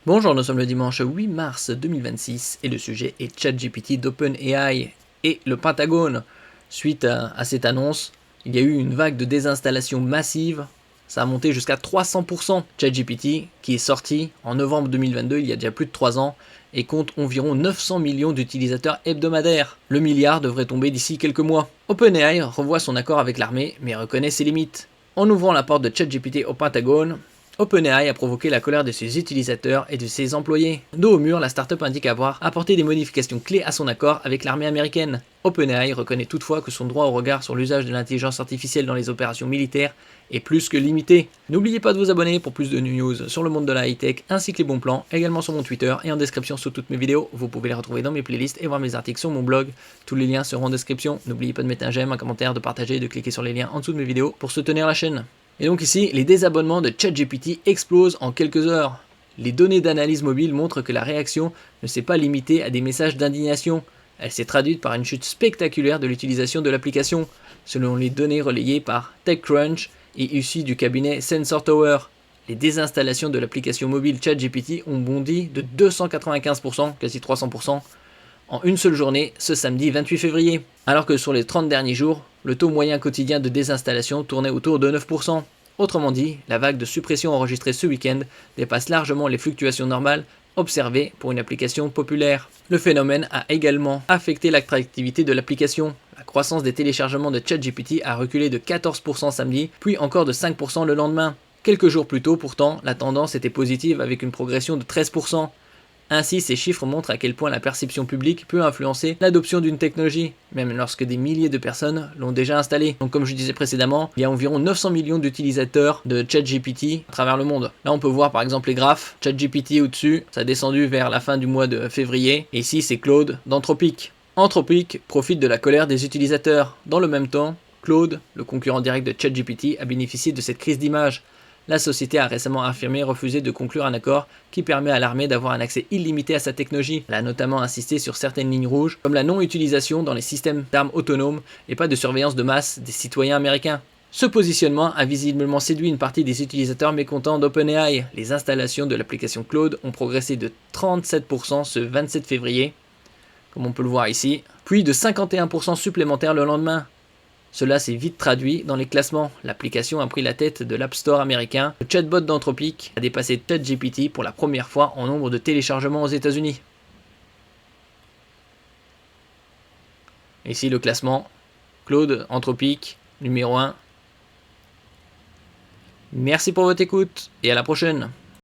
Bonjour, nous sommes le dimanche 8 mars 2026 et le sujet est ChatGPT d'OpenAI et le Pentagone. Suite à cette annonce, il y a eu une vague de désinstallation massive, ça a monté jusqu'à 300%. ChatGPT, qui est sorti en novembre 2022, il y a déjà plus de 3 ans, et compte environ 900 millions d'utilisateurs hebdomadaires. Le milliard devrait tomber d'ici quelques mois. OpenAI revoit son accord avec l'armée, mais reconnaît ses limites. En ouvrant la porte de ChatGPT au Pentagone, OpenAI a provoqué la colère de ses utilisateurs et de ses employés. Dos au mur, la startup indique avoir apporté des modifications clés à son accord avec l'armée américaine. OpenAI reconnaît toutefois que son droit au regard sur l'usage de l'intelligence artificielle dans les opérations militaires est plus que limité. N'oubliez pas de vous abonner pour plus de news sur le monde de la high-tech ainsi que les bons plans, également sur mon Twitter et en description sous toutes mes vidéos. Vous pouvez les retrouver dans mes playlists et voir mes articles sur mon blog. Tous les liens seront en description. N'oubliez pas de mettre un j'aime, un commentaire, de partager et de cliquer sur les liens en dessous de mes vidéos pour soutenir la chaîne. Et donc ici, les désabonnements de ChatGPT explosent en quelques heures. Les données d'analyse mobile montrent que la réaction ne s'est pas limitée à des messages d'indignation. Elle s'est traduite par une chute spectaculaire de l'utilisation de l'application, selon les données relayées par TechCrunch et issues du cabinet Sensor Tower. Les désinstallations de l'application mobile ChatGPT ont bondi de 295%, quasi 300%, en une seule journée, ce samedi 28 février. Alors que sur les 30 derniers jours, le taux moyen quotidien de désinstallation tournait autour de 9%. Autrement dit, la vague de suppression enregistrée ce week-end dépasse largement les fluctuations normales observées pour une application populaire. Le phénomène a également affecté l'attractivité de l'application. La croissance des téléchargements de ChatGPT a reculé de 14% samedi, puis encore de 5% le lendemain. Quelques jours plus tôt, pourtant, la tendance était positive avec une progression de 13%. Ainsi, ces chiffres montrent à quel point la perception publique peut influencer l'adoption d'une technologie, même lorsque des milliers de personnes l'ont déjà installée. Donc comme je disais précédemment, il y a environ 900 millions d'utilisateurs de ChatGPT à travers le monde. Là on peut voir par exemple les graphes, ChatGPT au-dessus, ça a descendu vers la fin du mois de février, et ici c'est Claude d'Anthropic. Anthropic profite de la colère des utilisateurs. Dans le même temps, Claude, le concurrent direct de ChatGPT, a bénéficié de cette crise d'image. La société a récemment affirmé refuser de conclure un accord qui permet à l'armée d'avoir un accès illimité à sa technologie. Elle a notamment insisté sur certaines lignes rouges, comme la non-utilisation dans les systèmes d'armes autonomes et pas de surveillance de masse des citoyens américains. Ce positionnement a visiblement séduit une partie des utilisateurs mécontents d'OpenAI. Les installations de l'application Claude ont progressé de 37% ce 27 février, comme on peut le voir ici, puis de 51% supplémentaires le lendemain. Cela s'est vite traduit dans les classements. L'application a pris la tête de l'App Store américain. Le chatbot d'Anthropic a dépassé ChatGPT pour la première fois en nombre de téléchargements aux États-Unis. Ici le classement. Claude, Anthropic, numéro 1. Merci pour votre écoute et à la prochaine.